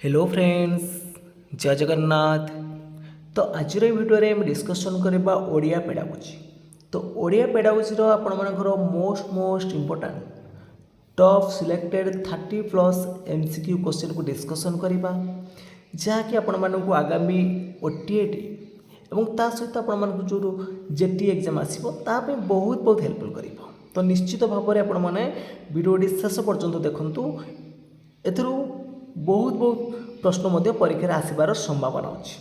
Hello friends, जय जगन्नाथ। तो आज भिडियो में डिस्कसन करवा ओडिया पेडागोजी। तो ओडिया पेडागोजी आपंकर most important top selected 30+ MCQ question को डिस्कसन करवा जहाँकि आपण मानक आगामी ओटीएटी और ता सहित आपण जो जेटी एग्जाम आसो बहुत बहुत हेल्पफुल कर। तो निश्चित भाव में आपण मैंने वीडियोटी शेष पर्यंत देखूँ। एथरू बहुत बहुत प्रश्न परीक्षा आसबार संभावना अच्छी।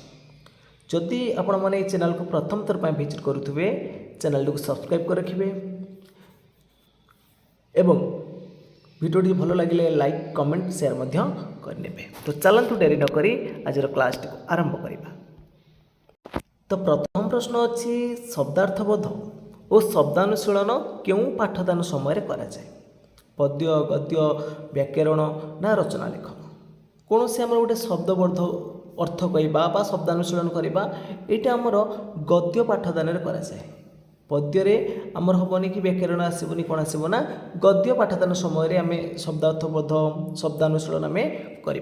जदि आपण मैंने चैनल को प्रथम थर पर विजिट करुवे चैनल को सब्सक्राइब कर रखिए एवं वीडियोटी भल लगे लाइक कमेंट शेयर करने। तो चलतु डेरी नक आज क्लास टी आरंभ करवा। तो प्रथम प्रश्न अच्छी शब्दार्थबोध और शब्दानुशीलन क्यों पाठदान समय करा जाए? पद्य गद्य व्याकरण ना रचना लेखन कौन से आम गोटे शब्दबोध अर्थ कहवा शब्दानुशीलन करवा यहाँ आमर गद्य पाठदान कराए। पद्य आमर हेनी कि व्याकरण आसबनी कौन आसब ना गद्य पाठदान समय आम शब्दार्थबोध शब्दानुशीलन आम कर।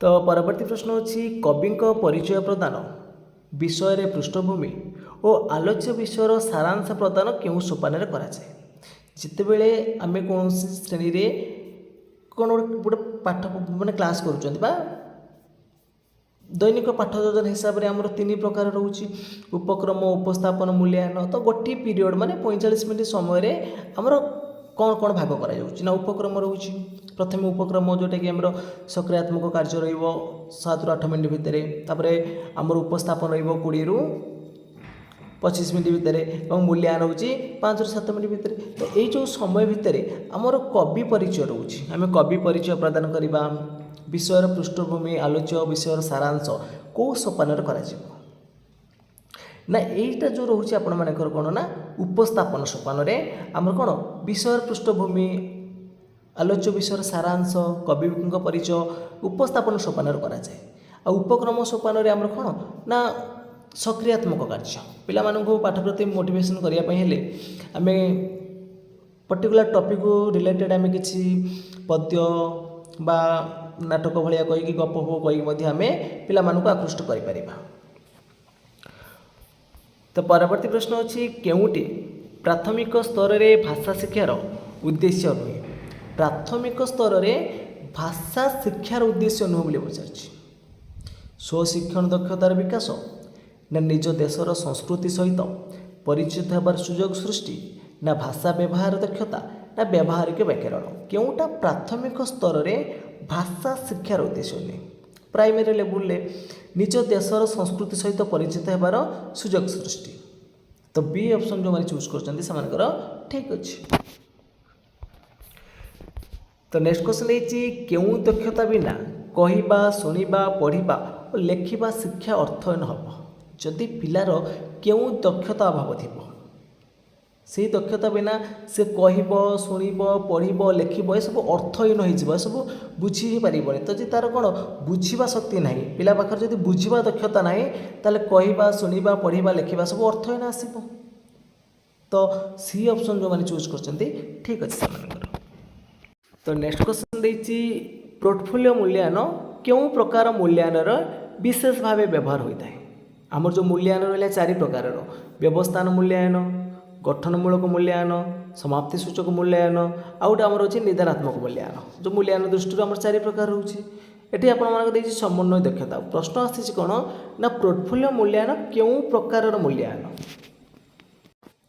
तो परवर्ती प्रश्न अच्छी कवि परिचय प्रदान विषय पृष्ठभूमि और आलोच्य विषयर सारांश प्रदान क्यों सोपान कराए? जिते बड़े आम कौन श्रेणी में कौन गोटे पाठ माने क्लास करुँच दैनिक पाठ योजना हिसाब से आमर 3 प्रकार रोचे उपक्रम उपस्थापन मूल्यांकन। तो गोटे पीरियड माने 45 मिनट समय आमर कौन कौन भाग करा उपक्रम रोचे। प्रथम उपक्रम जोटा कि आमर सक्रियात्मक कार्य रु 7 ରୁ 8 मिनट भितर आमर उपस्थापन र 20 ରୁ 25 मिनट भितर और मूल्यांकन होची 5 ରୁ 7 मिनट भितर। तो ये जो समय भितर आमर कवि परिचय रोचे आम कवि परिचय प्रदान करवा विषय पृष्ठभूमि आलोच्य विषय सारांश कौ सोपान ना यहीटा जो रोचे आपण मानकर कौन ना उपस्थापन सोपान आमर कौन विषय पृष्ठभूमि आलोच्य विषय सारांश कवि परिचय उपस्थापन सोपान कराए। आ उपक्रम सोपान आमर कौन ना सक्रियात्मक कार्य पिला मानू पाठ प्रति मोटिवेशन करने आम पर्टिकुलर टॉपिक को रिलेटेड आम कि पद्य बा नाटक भाया कहीकि गप कहीकि आम पिला मानू आकृष्ट कर। तो परवर्ती प्रश्न अच्छी केउटी प्राथमिक स्तर में भाषा शिक्षार उद्देश्य नुहे? प्राथमिक स्तर में भाषा शिक्षार उद्देश्य नुह बोली पचार स्वशिक्षण दक्षतार विकास ना निज देशर संस्कृति सहित परिचित होबार सुजोग सृष्टि ना भाषा व्यवहार दक्षता ना व्यावहारिक व्याकरण केउटा प्राथमिक स्तर में भाषा शिक्षार उद्देश्य नुहे? प्राइमरी लेवल में निज देशर संस्कृति सहित परिचित होबार सुजोग सृष्टि। तो बी ऑप्शन जो मैंने चूज कर ठीक अच्छे। तो नेक्स्ट क्वेश्चन है क्यों दक्षता बिना कहवा शुणा पढ़ा और लेखा शिक्षा अर्थहीन हम? जदि पिलार क्यों दक्षता अभाव थी से दक्षता बिना से कह शुण पढ़ लेख ये सब अर्थहीन हो सब बुझी पारे। तो जी तार कौन बुझा शक्ति ना पिला पाखे जब बुझा दक्षता ना ताले कहवा शुणा पढ़ा लेखा सब अर्थहीन आसब। तो सी ऑप्शन जो मैंने चूज कर ठीक अच्छे से। तो नेक्स्ट क्वेश्चन देती पोर्टफोलियो मूल्यांकन क्यों प्रकार मूल्यांकन विशेष भाव व्यवहार होता है? आमर जो मूल्यांकन रहा 4 प्रकार व्यवस्थान मूल्यांकन गठनमूलक मूल्यांकन समाप्ति सूचक मूल्यांकन आउटा आमर अच्छे निदानात्मक मूल्यांकन। जो मूल्यांकन दृष्टि आम 4 प्रकार रोचे ये आपको समन्वय दक्षता। प्रश्न आसी कौन ना पोर्टफोलियो मूल्यांकन क्यों प्रकार मूल्यांकन?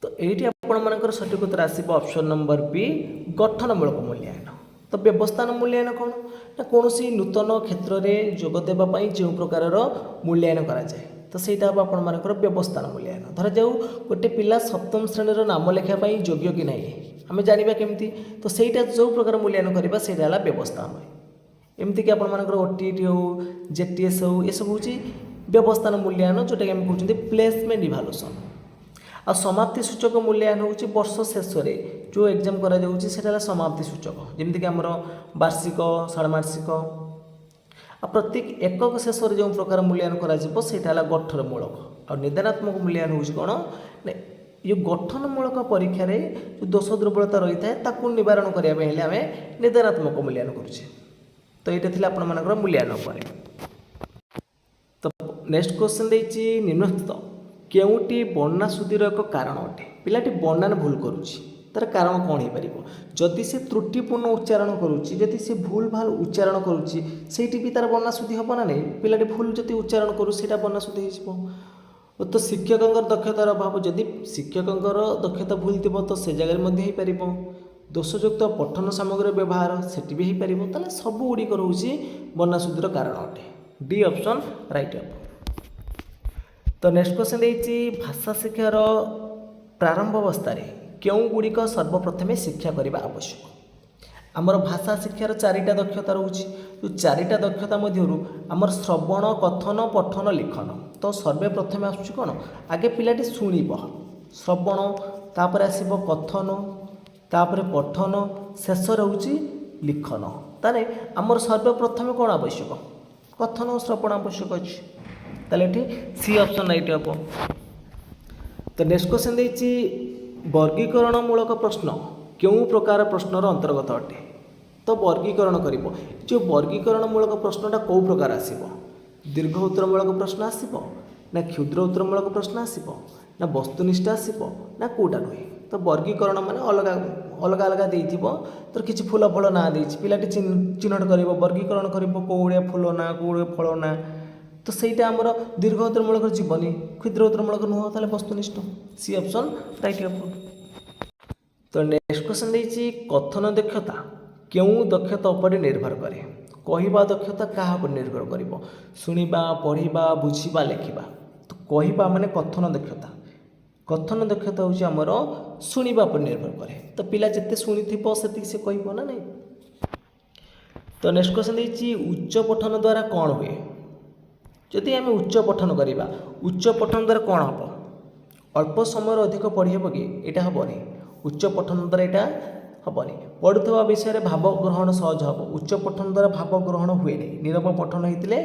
तो ये आपर सठिक उत्तर आसब ऑप्शन नंबर बी गठनमूलक मूल्यांकन। तो व्यवस्थान मूल्यांकन कौन ना कौन नूतन क्षेत्र में जोग देवाई जो प्रकार मूल्यांकन कराए तो सहीटा हम आपर व्यवस्थान मूल्यांकन। धर जाऊ गोटे पिला सप्तम श्रेणी नाम लेखापी योग्य कि ना आम जाना केमती? तो सहीटा जो प्रकार मूल्यांकन करवा से व्यवस्थान एमतीक आपर ओटीटी हो जेटीएस हो ये सब हूँ व्यवस्थान मूल्यांकन जोटा कि आम कहते प्लेसमेंट इभालुएसन। आ समाप्ति सूचक मूल्यांकन हूँ वर्ष शेष में जो एग्जाम करा समाप्ति सूचक जमीक आमर वार्षिक षाण्मासिक आ प्रत्येक एकक शेष में जो प्रकार मूल्यांकन करा गठनमूलक। और निदानात्मक मूल्यांकन हूँ कौन ये गठनमूलक परीक्षा जो दोष दुर्बलता रही है निवारण करने आम निदानात्मक मूल्यांकन करुचे। तो ये थिला आपण मानकर मूल्यांकन पर। तो नेक्स्ट क्वेश्चन देछि निम्नलिखित केउटी बन्ना सुधीर एक कारण अटे। पिलाटी बन्नान भूल करुछि तार कारण कौन हो पार जदि से त्रुटिपूर्ण उच्चारण करुच्ची जदि से भूल भाल उच्चारण करुच्ची सेठी भी तार बन्ना शुद्धि हम ना नहीं पिलाटी भूल जदि उच्चारण करू सेटा बन्ना शुद्धि हो तो शिक्षकर दक्षतार अभाव जदि शिक्षकर दक्षता भूल थी तो से जगह हो पार दोषयुक्त पठन सामग्री व्यवहार सेठी भी हो पार ताले सब गुड़िक रोचे बन्ना शुद्धिर कारण अटे। डी ऑप्शन राइट हम। तो नेक्स्ट क्वेश्चन देछि भाषा शिक्षार प्रारंभ अवस्था केउं गुड़िक सर्वप्रथमे शिक्षा करने आवश्यक। आमर भाषा शिक्षार चारिटा दक्षता रोचे जो चारिटा दक्षता मध्यरु आमर श्रवण कथन पठन लिखन तो सर्वप्रथमे आसुच कौन आगे पिलाटी शुणव श्रवण तापर आसब कथन तापर पठन शेष रोचे लिखन ताले आमर सर्वप्रथमे कौन आवश्यक कथन और श्रवण आवश्यक अच्छे ताले सी ऑप्शन राइट हम। तो नेक्स्ट क्वेश्चन देछि वर्गीकरण मूलक प्रश्न क्यों प्रकार प्रश्नर अंतर्गत अटे। तो वर्गीकरण करिबो जो वर्गीकरण मूलक प्रश्नटा कौ प्रकार आसीबो दीर्घ उत्तरमूलक प्रश्न आसीबो ना क्षुद्र उत्तरमूलक प्रश्न आसीबो ना वस्तुनिष्ठ आसीबो ना कोटा नुहे। तो वर्गीकरण माने अलग अलग अलग देइथिबो तो किछि फूल फल ना देछि पिलाटी चिन्हट करिबो वर्गीकरण करिबो कोउड़िया फूल ना कोउड़िया फल ना तो सहीटा आमर दीर्घ उत्तरमूलक जीवनी क्षुद्र उत्तरमूलक नुह ताले वस्तुनिष्ठ सी ऑप्शन राइट हम। तो नेक्स्ट क्वेश्चन देछि कथन दक्षता क्यों दक्षता उपर निर्भर करे कहवा दक्षता क्या निर्भर करिबो शुणिबा पढ़िबा बुझिबा लेखिबा। तो कहवा माने कथन दक्षता होछि आमर शुणिबा पर निर्भर करे तो पिला जते शुणिथिबो सेति से कहबो ना नहीं। तो नेक्स्ट क्वेश्चन देछि उच्च पठन द्वारा कौन हुए जदि आम उच्च पठन करवा उच्च पठन द्वारा कौन हम अल्प समय अधिक पढ़ी हे कि यहाँ हेनी उच्च पठन द्वारा यहाँ हेनी पढ़ुवा विषय भाव ग्रहण सहज हम उच्च पठन द्वारा भाव ग्रहण हुए नहीं नीरव पठन होते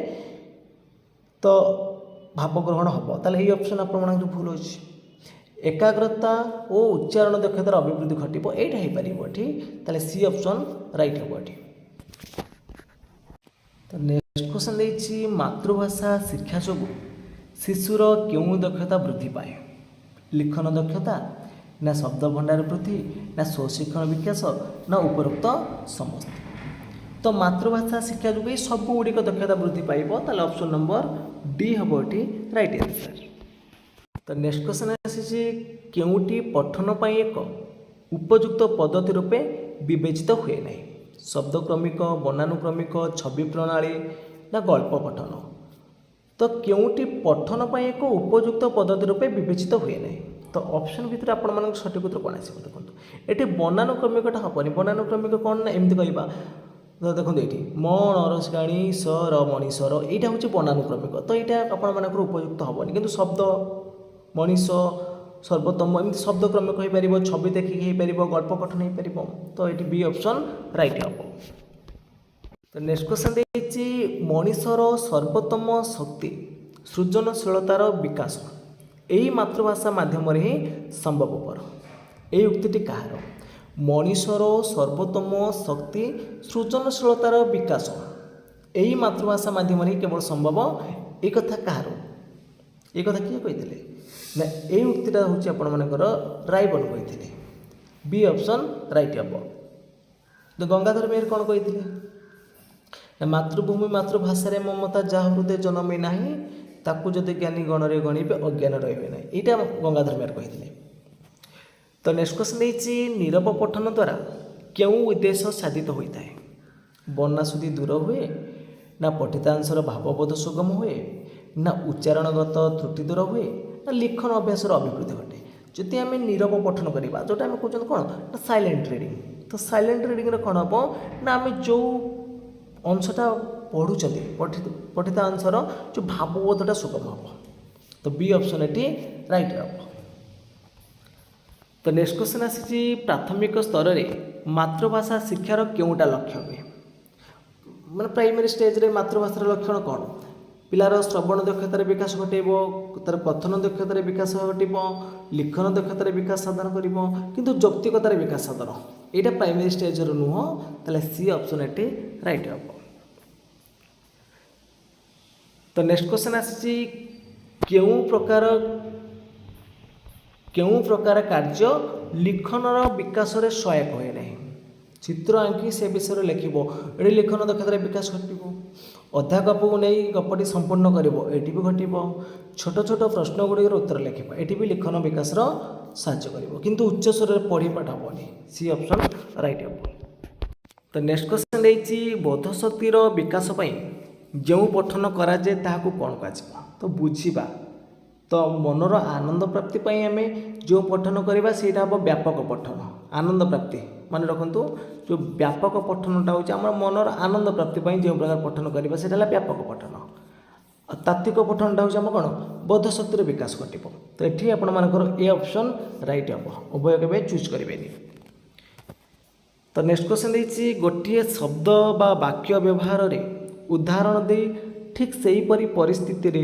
तो भाव ग्रहण हम ताले ये ऑप्शन आप भूल अच्छे एकाग्रता और उच्चारण दक्षतार अभिवृद्धि घटो यहाँ हो पार ताले सी ऑप्शन राइट हम ये। तो नेक्स्ट क्वेश्चन देछि मातृभाषा शिक्षा जो शिशुर क्यों दक्षता वृद्धि पाए लिखन दक्षता ना शब्द भंडार वृद्धि ना स्वशिक्षण विकास ना उपरोक्त समस्त। तो मातृभाषा शिक्षा जो सब गुड़िक दक्षता वृद्धि पाइब ताले ऑप्शन नंबर डी हम ये राइट आंसर। तो नेक्स्ट क्वेश्चन आसी केउटी पठन पाई एक उपयुक्त पद्धति रूपे विवेचित हुए नहीं शब्दक्रमिक बनानुक्रमिक छवि प्रणाली ना गल्प पठन। तो केउटी पठन पाई एक उपयुक्त पद्धति रूपे विवेचित हुए नहीं तो ऑप्शन भितर आपण सठिक उत्तर कौन आसो देखो ये बनानुक्रमिकटा हेनी बनानुक्रमिक कौन ना एमती कहवा तो देखो ये मणरसाणी सर मनीषर यहाँ हूँ बनानुक्रमिक तो यहाँ आपण उपयुक्त हेनी कि शब्द मनीष सर्वोत्तम एमती शब्दक्रमिक हो पार छवि देखिए हो पार गल्प पठन हो पार तो ये बी ऑप्शन राइट हम। तो नेक्स्ट क्वेश्चन देछि मनीषर सर्वोत्तम शक्ति सृजनशीलतार विकास यही मातृभाषा माध्यम ही संभवपर यही उक्ति कହାର मनीषर सर्वोत्तम शक्ति सृजनशीलतार विकास यही मातृभाषा माध्यम ही केवल संभव एक कथा कହାର ये कथा किए कही ना यही उक्तिटा हूँ आपर रायबन कही बी ऑप्शन राइट हम। तो गंगाधर मेहर कौन कही मातृभूमि मातृभाषा ममता जहाँ हृदय जन्मे ना ताकू जदि ज्ञानी गणरे गणिबे अज्ञान रहिबे ना यहाँ गंगाधर मेहर कही। तो नेक्स्ट क्वेश्चन देछि नीरव पठन द्वारा क्यों उद्देश्य साधित होता है बन्ना शुद्धि दूर हुए ना पठितांशर भावबोध सुगम हुए ना उच्चारणगत त्रुटि दूर हुए ना लिखन अभ्यास अभिवृद्धि घटे। जदि आम नीरव पठन करवा जोटा आम कहते कौन ना साइलेंट रिडिंग तो साइलेंट रिडिंग कौन हम ना आम जो अंशटा पढ़ुं पठिता अंशर जो भावबोधटा सुगम हम तो बी ऑप्शन ये राइट हम। तो नेक्स्ट क्वेश्चन आसी प्राथमिक स्तर में मातृभाषा शिक्षार क्योंटा लक्ष्य हुए मैंने प्राइमरी स्टेज रे मातृभाषार लक्षण कौन पिलार श्रवण दक्षतार विकास घटेब तार कथन दक्षतार विकास घटब लिखन दक्षतार विकास साधन कर किंतु यौक्तिकतार विकास साधन यहाँ प्राइमरी स्टेज नुह ताले सी ऑप्शन ये राइट हम। तो नेक्स्ट क्वेश्चन आसी केउं प्रकार कार्य लिखनर विकास रे सहायक होए नहीं। चित्र आंकी से विषय लिखब ये लिखन दक्षतार विकास घटो। अधा गप को नहीं गपटी संपूर्ण कर भी घटो। छोट छोट प्रश्न गुड़िकर उत्तर लिखा ये भी लिखन विकास साहाय्य कर किंतु उच्च स्वर पढ़ी पाठ हेनी। सी ऑप्शन राइट हम। तो नेक्स्ट क्वेश्चन रही बोधशक्तिर विकास जो पठन कराए ताकू कौन कह तो बुझा। तो मनर आनंद प्राप्ति आम जो पठन करवा से हम व्यापक पठन आनंद प्राप्ति मान रखु जो व्यापक पठनटा हूँ आम मनर आनंद प्राप्ति जो प्रकार पठन करवा से व्यापक पठन। तात्विक पठनटा हूँ आम कौन बोधशक्तिर विकास घटो। तो ये आपर ए ऑप्शन राइट हम उभय के चूज करेंगे। तो नेक्स्ट क्वेश्चन रही गोटे शब्द बा वाक्य व्यवहार रे उदाहरण दे ठीक से परिस्थिति रे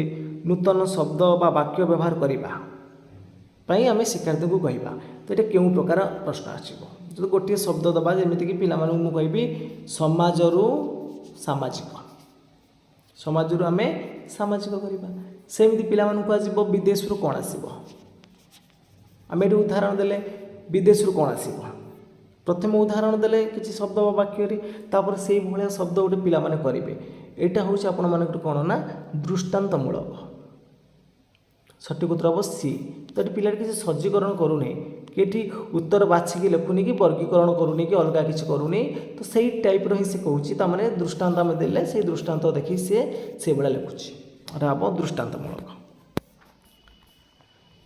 नूतन शब्द बा वाक्य व्यवहार करने आम शिक्षार्थी को कहवा। तो ये क्यों प्रकार प्रश्न आसो जो गोटे शब्द दबा जमीक पिला कहि समाजरू सामाजिक समाजरू आम सामाजिक करवा सेमती पिला आसो विदेश रू कौन आसो आम ये उदाहरण देले विदेश रू कौन आसो प्रथम उदाहरण देले किसी शब्द वाक्य तापर से भाया शब्द गोटे पिला करेंगे। यहाँ हूँ आपण मान कौन ना दृष्टांतमूलक सठिक उत्तर हम सी। तो ये पिला किसी सज्जीकरण करूनी कि उत्तर बाछिकी लिखुनी कि वर्गीकरण करूनी कि अलग किसी करूनी। तो सही टाइप रही से कहूँ दृष्टांत आम देले से दृष्टांत देखी से भाया लिखुची हम दृष्टांतमूलक।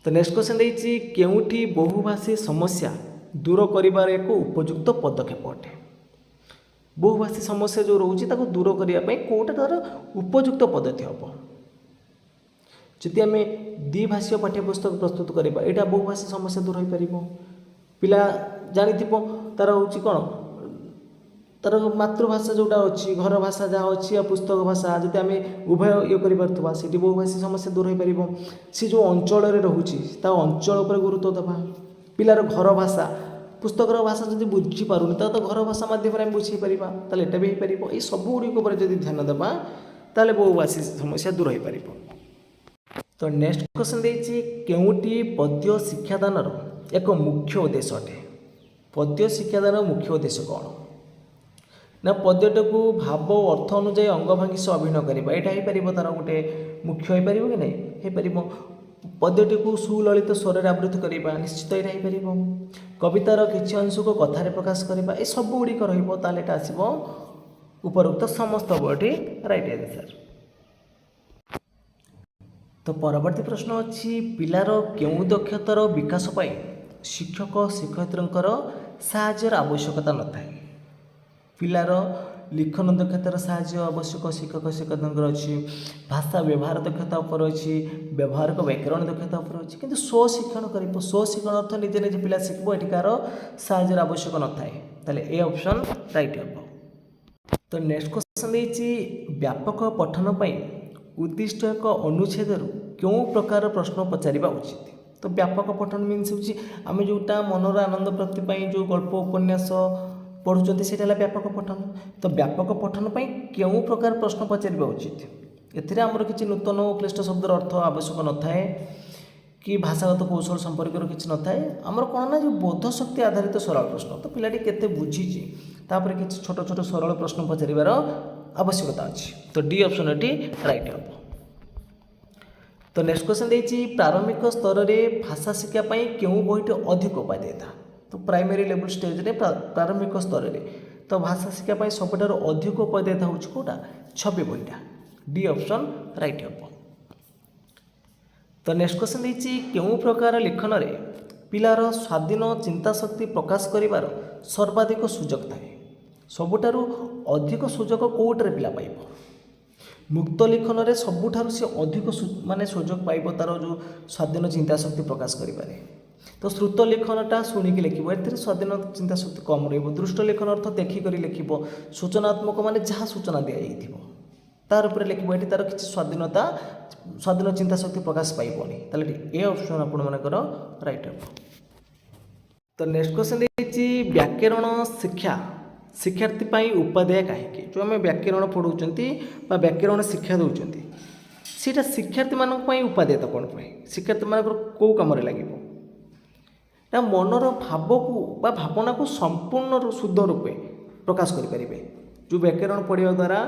तो नेक्स्ट क्वेश्चन रही केउठी बहुभाषी समस्या दूर करिबार एक उपयुक्त पदक्षेप अटे। बहुभाषी समस्या जो रोचे दूर करने कौटा तार उपयुक्त पद्धति हम जदि आम द्विभाषीय पाठ्यपुस्तक प्रस्तुत करवा यहाँ बहुभाषी समस्या दूर हो पार। पिला जानी तार हूँ कौन तार मातृभाषा जोटा अच्छी घर भाषा जहाँ अच्छी या पुस्तक भाषा जब आम उभय ये करा से बहुभाषी समस्या दूर हो पार। सी जो अंचल रोचे अंचल पर गुरुत्व देवा पिलार घर भाषा पुस्तकर भाषा जब बुझीपारूनी तो घर भाषा मध्यम बुझे पारा तो यहाँ भी हो पार। ये सब गुड़िक जब ध्यान देवा ताले बहुभाषी समस्या दूर हो पार। तो नेक्स्ट क्वेश्चन रही केउटी पद्य शिक्षादान एक मुख्य उद्देश्य अटे। पद्य शिक्षादान मुख्य उद्देश्य कौन ना पद्यटा को भाव अर्थ अनुजाई अंग भांगी से अभिनय करवा यहाँ हो पार तार गोटे मुख्य हो पार कि नहीं हो पार। पद्यटी को सुललित स्वर आवृत्ति करवा निश्चित यहाँ हो पार। कवितार किसी अंश को कथार प्रकाश करवा ये सब गुड़िक रहा आसो उपरोक्त समस्त बॉडी राइट आंसर। तो परवर्ती प्रश्न अच्छी पिलार केउं दक्षतार विकास पाई शिक्षक शिक्षयित्रींकर साहाय्यर आवश्यकता न थाए। पिलार लिखन दक्षतार साहाय्य आवश्यक शिक्षक शिक्षयित्रींकर अच्छी भाषा व्यवहार दक्षता उपर अच्छी व्यवहारिक व्याकरण दक्षता उपर अच्छी किंतु स्वशिक्षण कर स्वशिक्षण अर्थ निजे निजे पिला शिखब एटिकार साहाय्यर आवश्यक न थाए ताले ए ऑप्शन राइट हम। तो नेक्स्ट क्वेश्चन रही व्यापक पठन पाई उद्दिष्ट एक अनुच्छेद क्यों प्रकार प्रश्न पचारिबा उचित। तो व्यापक पठन मीन्स हूँ आम जोटा मनर आनंद प्राप्ति जो गल्प उपन्यास पढ़ुं से व्यापक पठन। तो व्यापक पठन क्यों प्रकार प्रश्न पचारिबा उचित एथिरे आमर किसी नूतन क्लिष्ट शब्दर अर्थ आवश्यक न थाए कि भाषागत कौशल संपर्क किसी न थाए आमर कौन ना जो बोधशक्ति आधारित सरल प्रश्न। तो पिलाटी केते बुझीची तापर किसी छोट छोट सरल प्रश्न पचारिबार आवश्यकता अच्छी। तो डी ऑप्शन एटी राइट हम। तो नेक्स्ट क्वेश्चन रही प्रारंभिक स्तर में भाषा शिक्षा क्यों बहीटी अधिक उपादेयता। तो प्राइमरी लेवल स्टेज रे प्रारंभिक स्तर में तो भाषा शिक्षा सबुठार अधिक उपादेयता हूँ कौटा छवि बहीटा डी ऑप्शन राइट हम। तो नेक्स्ट क्वेश्चन रही क्यों प्रकार लिखन रे पिलार स्वाधीन चिंता शक्ति प्रकाश करिवार सर्वाधिक सुजोग थाए। सबुठारु अधिक सुजोग कौटे पिला पाइब मुक्त लिखन रे सबुठारु से अधिक माने सुजोग पाइब तार जो स्वाधीन चिंता शक्ति प्रकाश करिबारे। तो श्रुत लेखनटा शुणिकी लिखिब ए स्वाधीन चिंता शक्ति कम रही। दृष्ट लेखन अर्थ देखिक लिखिब सूचनात्मक माने जहाँ सूचना दिया तार उपर लिखिब ये तार किसी स्वाधीनता स्वाधीन चिंता शक्ति प्रकाश पाइबनी ताले ए ऑप्शन आपण मानकर राइट हम। तो नेक्स्ट क्वेश्चन रही व्याकरण शिक्षा शिक्षार्थी उपाध्याय कहीं जो आम व्याकरण पढ़ाऊँ व्याकरण शिक्षा दौरान ସେଇଟା ଶିକ୍ଷାର୍ଥୀମାନଙ୍କ ପାଇଁ ଉପାଦେୟତା କ'ଣ ପାଇଁ, ଶିକ୍ଷାର୍ଥୀମାନଙ୍କର କେଉଁ କାମରେ ଲାଗିବ ନା ମନର ଭାବକୁ ବା ଭାବନାକୁ ସମ୍ପୂର୍ଣ୍ଣ ଶୁଦ୍ଧ ରୂପେ ପ୍ରକାଶ କରିପାରିବେ। ଯେଉଁ ବ୍ୟାକରଣ ପଢ଼ିବା ଦ୍ୱାରା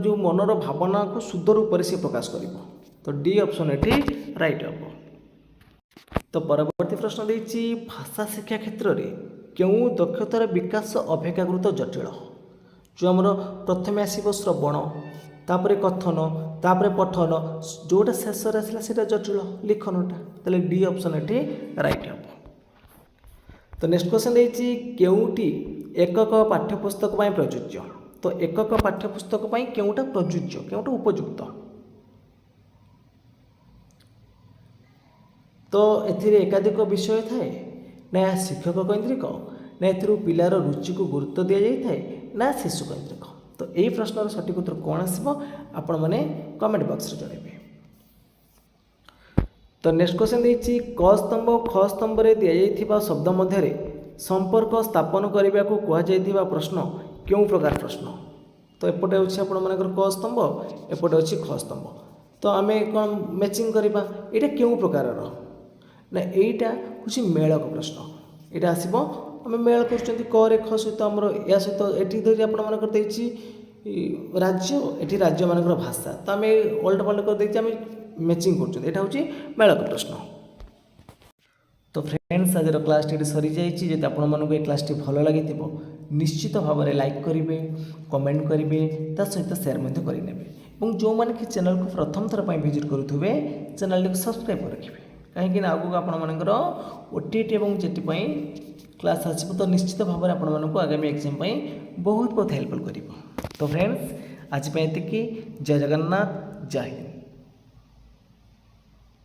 ଯେଉଁ ମନର ଭାବନାକୁ ଶୁଦ୍ଧ ରୂପରେ ସେ ପ୍ରକାଶ କରିବ। ତ ଡି ଅପସନ୍ ଏଠି ରାଇଟ୍ ହେବ। ତ ପରବର୍ତ୍ତୀ ପ୍ରଶ୍ନ ଦେଇଛି ଭାଷା ଶିକ୍ଷା କ୍ଷେତ୍ରରେ କେଉଁ ଦକ୍ଷତାର ବିକାଶ ଅପେକ୍ଷାକୃତ ଜଟିଳ। ଯେଉଁ ଆମର ପ୍ରଥମେ ଆସିବ ଶ୍ରବଣ, ତାପରେ କଥନ, ତାପରେ ପଠନ, ଯେଉଁଟା ଶେଷରେ ଆସିଲା ସେଇଟା ଜଟିଳ ଲିଖନଟା। ତାହେଲେ ଡି ଅପସନ୍ ଏଠି ରାଇଟ୍ ହେବ। ତ ନେକ୍ସଟ କ୍ୱେଶ୍ଚନ୍ ଦେଇଛି କେଉଁଟି ଏକକ ପାଠ୍ୟପୁସ୍ତକ ପାଇଁ ପ୍ରଯୁଜ୍ୟ। ତ ଏକକ ପାଠ୍ୟପୁସ୍ତକ ପାଇଁ କେଉଁଟା ପ୍ରଯୁଜ୍ୟ, କେଉଁଟା ଉପଯୁକ୍ତ। ତ ଏଥିରେ ଏକାଧିକ ବିଷୟ ଥାଏ ନା ଏହା ଶିକ୍ଷକ କୈନ୍ଦ୍ରିକ, ନା ଏଥିରୁ ପିଲାର ରୁଚିକୁ ଗୁରୁତ୍ୱ ଦିଆଯାଇଥାଏ, ନା ଶିଶୁ କୈନ୍ଦ୍ରିକ। ତ ଏହି ପ୍ରଶ୍ନର ସଠିକ୍ ଉତ୍ତର କ'ଣ ଆସିବ ଆପଣମାନେ କମେଣ୍ଟ ବକ୍ସରେ ଜଣାଇବେ। ତ ନେକ୍ସଟ କ୍ୱେଶ୍ଚନ୍ ଦେଇଛି କ ସ୍ତମ୍ଭ ଖ ସ୍ତମ୍ଭରେ ଦିଆଯାଇଥିବା ଶବ୍ଦ ମଧ୍ୟରେ ସମ୍ପର୍କ ସ୍ଥାପନ କରିବାକୁ କୁହାଯାଇଥିବା ପ୍ରଶ୍ନ କେଉଁ ପ୍ରକାର ପ୍ରଶ୍ନ। ତ ଏପଟେ ହେଉଛି ଆପଣମାନଙ୍କର କ ସ୍ତମ୍ଭ, ଏପଟେ ଅଛି ଖ ସ୍ତମ୍ଭ। ତ ଆମେ କ'ଣ ମ୍ୟାଚିଂ କରିବା, ଏଇଟା କେଉଁ ପ୍ରକାରର ନା ଏଇଟା ହେଉଛି ମେଳକ ପ୍ରଶ୍ନ। ଏଇଟା ଆସିବ ଆମେ ମେଳ କରୁଛନ୍ତି କ ରେ ଖ ସହିତ ଆମର ଏହା ସହିତ ଏଠି ଧରି ଆପଣମାନଙ୍କର ଦେଇଛି ରାଜ୍ୟ, ଏଠି ରାଜ୍ୟମାନଙ୍କର ଭାଷା। ତ ଆମେ ଓଲ୍ଟ ପାଲ୍ଟ କରିଦେଇଛି, ଆମେ ମ୍ୟାଚିଂ କରୁଛନ୍ତି। ଏଇଟା ହେଉଛି ମେଳକ ପ୍ରଶ୍ନ। ତ ଫ୍ରେଣ୍ଡସ୍ ଆଜିର କ୍ଲାସ୍ଟି ଏଠି ସରିଯାଇଛି। ଯଦି ଆପଣମାନଙ୍କୁ ଏ କ୍ଲାସ୍ଟି ଭଲ ଲାଗିଥିବ ନିଶ୍ଚିତ ଭାବରେ ଲାଇକ୍ କରିବେ, କମେଣ୍ଟ କରିବେ, ତା ସହିତ ସେୟାର ମଧ୍ୟ କରିନେବେ। ଏବଂ ଯେଉଁମାନେ କି ଚ୍ୟାନେଲକୁ ପ୍ରଥମ ଥର ପାଇଁ ଭିଜିଟ୍ କରୁଥିବେ ଚ୍ୟାନେଲଟିକୁ ସବସ୍କ୍ରାଇବ୍ କରି ରଖିବେ, କାହିଁକିନା ଆଗକୁ ଆପଣମାନଙ୍କର OTT ଏବଂ JET ପାଇଁ କ୍ଲାସ୍ ଆସିବ। ତ ନିଶ୍ଚିତ ଭାବରେ ଆପଣମାନଙ୍କୁ ଆଗାମୀ ଏକ୍ଜାମ୍ ପାଇଁ ବହୁତ ହେଲ୍ପଫୁଲ୍ କରିବ। ତ ଫ୍ରେଣ୍ଡସ୍ ଆଜି ପାଇଁ ଏତିକି। ଜୟ ଜଗନ୍ନାଥ, ଜୟ ହିନ୍ଦ।